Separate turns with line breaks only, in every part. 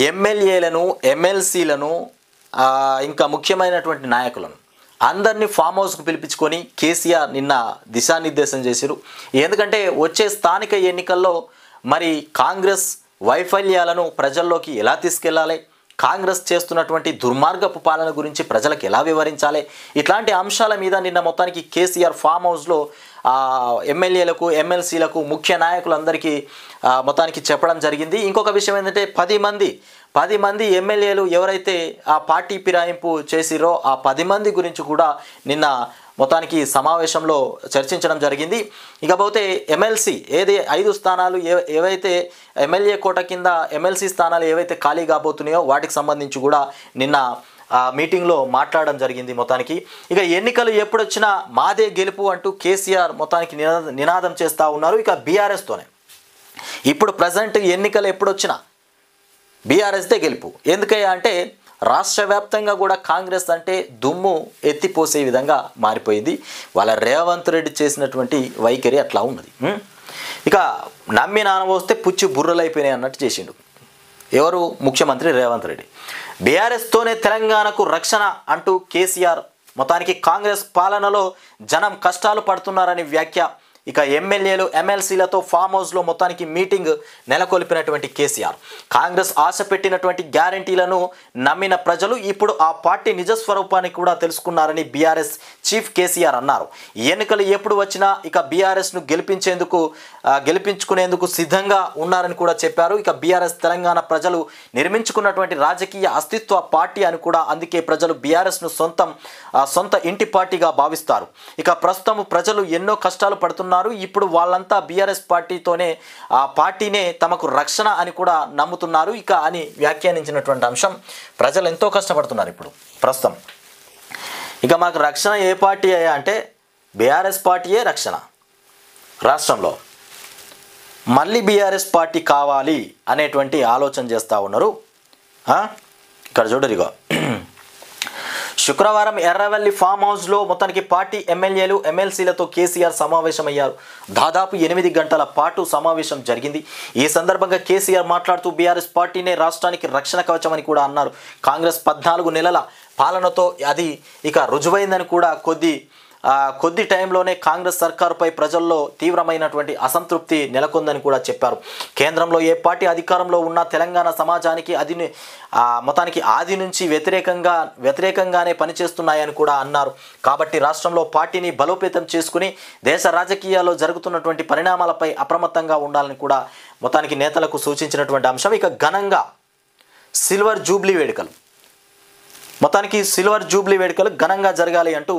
ఎమ్మెల్యేలను ఎమ్మెల్సీలను ఇంకా ముఖ్యమైనటువంటి నాయకులను అందరినీ ఫామ్ హౌస్కు పిలిపించుకొని కేసీఆర్ నిన్న దిశానిర్దేశం చేశారు. ఎందుకంటే వచ్చే స్థానిక ఎన్నికల్లో మరి కాంగ్రెస్ వైఫల్యాలను ప్రజల్లోకి ఎలా తీసుకెళ్లాలి, కాంగ్రెస్ చేస్తున్నటువంటి దుర్మార్గపు పాలన గురించి ప్రజలకు ఎలా వివరించాలి, ఇట్లాంటి అంశాల మీద నిన్న మొత్తానికి కేసీఆర్ ఫామ్ హౌస్లో ఎమ్మెల్యేలకు ఎమ్మెల్సీలకు ముఖ్య నాయకులందరికీ మొత్తానికి చెప్పడం జరిగింది. ఇంకొక విషయం ఏంటంటే 10 మంది ఎమ్మెల్యేలు ఎవరైతే ఆ పార్టీ ఫిరాయింపు చేసిరో ఆ 10 మంది గురించి కూడా నిన్న మొత్తానికి సమావేశంలో చర్చించడం జరిగింది. ఇకపోతే ఎమ్మెల్సీ 5 స్థానాలు ఏవైతే ఎమ్మెల్యే కోట కింద ఎమ్మెల్సీ స్థానాలు ఏవైతే ఖాళీ కాబోతున్నాయో వాటికి సంబంధించి కూడా నిన్న మీటింగ్లో మాట్లాడడం జరిగింది. మొత్తానికి ఇక ఎన్నికలు ఎప్పుడొచ్చినా మాదే గెలుపు అంటూ కేసీఆర్ మొత్తానికి నినాదం చేస్తూ ఉన్నారు. ఇక బీఆర్ఎస్తోనే ఇప్పుడు ప్రజెంట్ ఎన్నికలు ఎప్పుడొచ్చినా బీఆర్ఎస్దే గెలుపు. ఎందుకయ్యా అంటే రాష్ట్ర వ్యాప్తంగా కూడా కాంగ్రెస్ అంటే దుమ్ము ఎత్తిపోసే విధంగా మారిపోయింది. వాళ్ళ రేవంత్ రెడ్డి చేసినటువంటి వైఖరి అట్లా ఉన్నది. ఇక నమ్మి నానబోస్తే పుచ్చి బుర్రలైపోయినాయి అన్నట్టు చేసిండు ఎవరు, ముఖ్యమంత్రి రేవంత్ రెడ్డి. బీఆర్ఎస్తోనే తెలంగాణకు రక్షణ అంటూ కేసీఆర్ మొత్తానికి కాంగ్రెస్ పాలనలో జనం కష్టాలు పడుతున్నారని వ్యాఖ్య. ఇక ఎమ్మెల్యేలు ఎమ్మెల్సీలతో ఫామ్ హౌస్లో మొత్తానికి మీటింగ్ నెలకొల్పినటువంటి కేసీఆర్ కాంగ్రెస్ ఆశ పెట్టినటువంటి గ్యారంటీలను నమ్మిన ప్రజలు ఇప్పుడు ఆ పార్టీ నిజస్వరూపాన్ని కూడా తెలుసుకున్నారని బీఆర్ఎస్ చీఫ్ కేసీఆర్ అన్నారు. ఎన్నికలు ఎప్పుడు వచ్చినా ఇక బీఆర్ఎస్ను గెలిపించుకునేందుకు సిద్ధంగా ఉన్నారని కూడా చెప్పారు. ఇక బీఆర్ఎస్ తెలంగాణ ప్రజలు నిర్మించుకున్నటువంటి రాజకీయ అస్తిత్వ పార్టీ అని కూడా, అందుకే ప్రజలు బీఆర్ఎస్ను సొంత ఇంటి పార్టీగా భావిస్తారు. ఇక ప్రస్తుతం ప్రజలు ఎన్నో కష్టాలు పడుతున్నారు. ఇప్పుడు వాళ్ళంతా బీఆర్ఎస్ పార్టీనే తమకు రక్షణ అని కూడా నమ్ముతున్నారు ఇక అని వ్యాఖ్యానించినటువంటి అంశం. ప్రజలు ఎంతో కష్టపడుతున్నారు ఇప్పుడు ప్రస్తుతం. ఇక మాకు రక్షణ ఏ పార్టీ అయ్యా అంటే బీఆర్ఎస్ పార్టీయే రక్షణ. రాష్ట్రంలో మళ్ళీ బీఆర్ఎస్ పార్టీ కావాలి అనేటువంటి ఆలోచన చేస్తూ ఉన్నారు. ఇక్కడ చూడరిగో శుక్రవారం ఎర్రవల్లి ఫామ్ హౌస్లో మొత్తానికి పార్టీ ఎమ్మెల్యేలు ఎమ్మెల్సీలతో కేసీఆర్ సమావేశమయ్యారు. దాదాపు 8 గంటల పాటు సమావేశం జరిగింది. ఈ సందర్భంగా కేసీఆర్ మాట్లాడుతూ బీఆర్ఎస్ పార్టీనే రాష్ట్రానికి రక్షణ కవచం అని కూడా అన్నారు. కాంగ్రెస్ 14 నెలల పాలనతో అది ఇక రుజువైందని కూడా కొద్ది టైంలోనే కాంగ్రెస్ సర్కారుపై ప్రజల్లో తీవ్రమైనటువంటి అసంతృప్తి నెలకొందని కూడా చెప్పారు. కేంద్రంలో ఏ పార్టీ అధికారంలో ఉన్నా తెలంగాణ సమాజానికి మొత్తానికి ఆది నుంచి వ్యతిరేకంగానే పనిచేస్తున్నాయని కూడా అన్నారు. కాబట్టి రాష్ట్రంలో పార్టీని బలోపేతం చేసుకుని దేశ రాజకీయాల్లో జరుగుతున్నటువంటి పరిణామాలపై అప్రమత్తంగా ఉండాలని కూడా మొత్తానికి నేతలకు సూచించినటువంటి అంశం. ఇక ఘనంగా సిల్వర్ జూబ్లీ వేడుకలు ఘనంగా జరగాలి అంటూ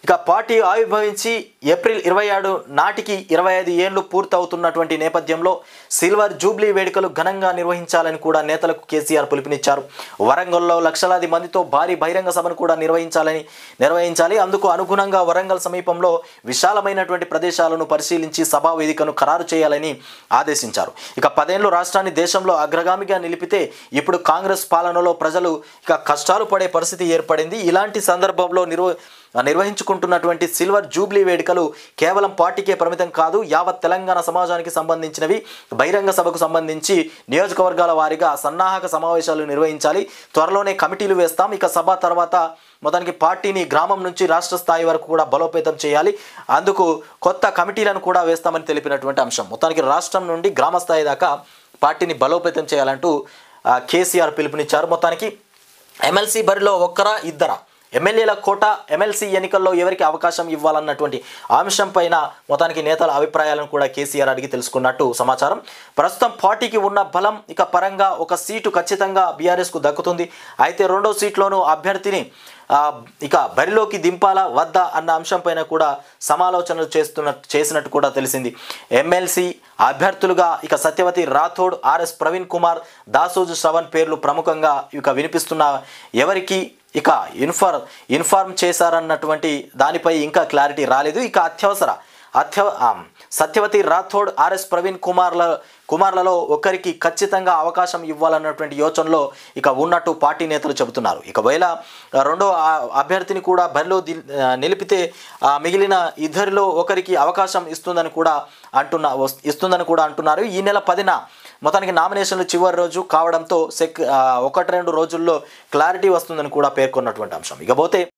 ఇక పార్టీ ఆవిర్భవించి ఏప్రిల్ 27 నాటికి 25 ఏళ్లు పూర్తవుతున్నటువంటి నేపథ్యంలో సిల్వర్ జూబ్లీ వేడుకలు ఘనంగా నిర్వహించాలని కూడా నేతలకు కేసీఆర్ పిలుపునిచ్చారు. వరంగల్లో లక్షలాది మందితో భారీ బహిరంగ సభను కూడా నిర్వహించాలి. అందుకు అనుగుణంగా వరంగల్ సమీపంలో విశాలమైనటువంటి ప్రదేశాలను పరిశీలించి సభా వేదికను ఖరారు చేయాలని ఆదేశించారు. ఇక 10 ఏళ్లు రాష్ట్రాన్ని దేశంలో అగ్రగామిగా నిలిపితే ఇప్పుడు కాంగ్రెస్ పాలనలో ప్రజలు ఇక కష్టాలు పడే పరిస్థితి ఏర్పడింది. ఇలాంటి సందర్భంలో నిర్వహించుకుంటున్నటువంటి సిల్వర్ జూబ్లీ వేడుకలు కేవలం పార్టీకే పరిమితం కాదు, యావత్ తెలంగాణ సమాజానికి సంబంధించినవి. బహిరంగ సభకు సంబంధించి నియోజకవర్గాల వారీగా సన్నాహక సమావేశాలు నిర్వహించాలి. త్వరలోనే కమిటీలు వేస్తాం. ఇక సభ తర్వాత మొత్తానికి పార్టీని గ్రామం నుంచి రాష్ట్ర స్థాయి వరకు కూడా బలోపేతం చేయాలి. అందుకు కొత్త కమిటీలను కూడా వేస్తామని తెలిపినటువంటి అంశం. మొత్తానికి రాష్ట్రం నుండి గ్రామ స్థాయి దాకా పార్టీని బలోపేతం చేయాలంటూ కేసీఆర్ పిలుపునిచ్చారు. మొత్తానికి ఎమ్మెల్సీ బరిలో ఒక్కరా ఇద్దరా, ఎమ్మెల్యేల కోట ఎమ్మెల్సీ ఎన్నికల్లో ఎవరికి అవకాశం ఇవ్వాలన్నటువంటి అంశం పైన మొత్తానికి నేతల అభిప్రాయాలను కూడా కేసీఆర్ అడిగి తెలుసుకున్నట్టు సమాచారం. ప్రస్తుతం పార్టీకి ఉన్న బలం ఇక పరంగా ఒక సీటు ఖచ్చితంగా బీఆర్ఎస్కు దక్కుతుంది. అయితే 2వ సీట్లోనూ అభ్యర్థిని ఇక బరిలోకి దింపాలా వద్దా అన్న అంశంపైన కూడా సమాలోచనలు చేసినట్టు కూడా తెలిసింది. ఎమ్మెల్సీ అభ్యర్థులుగా ఇక సత్యవతి రాథోడ్, ఆర్ఎస్ ప్రవీణ్ కుమార్, దాసోజు శ్రవణ్ పేర్లు ప్రముఖంగా ఇక వినిపిస్తున్న ఎవరికి ఇక ఇన్ఫార్మ్ చేశారన్నటువంటి దానిపై ఇంకా క్లారిటీ రాలేదు. ఇక సత్యవతి రాథోడ్, ఆర్ఎస్ ప్రవీణ్ కుమార్లలో ఒకరికి ఖచ్చితంగా అవకాశం ఇవ్వాలన్నటువంటి యోచనలో ఇక ఉన్నట్టు పార్టీ నేతలు చెబుతున్నారు. ఒకవేళ 2వ అభ్యర్థిని కూడా బరిలో నిలిపితే మిగిలిన ఇద్దరిలో ఒకరికి అవకాశం ఇస్తుందని కూడా అంటున్నారు. ఈ నెల 10న మొత్తానికి నామినేషన్లు చివరి రోజు కావడంతో 1-2 రోజుల్లో క్లారిటీ వస్తుందని కూడా పేర్కొన్నటువంటి అంశం. ఇకపోతే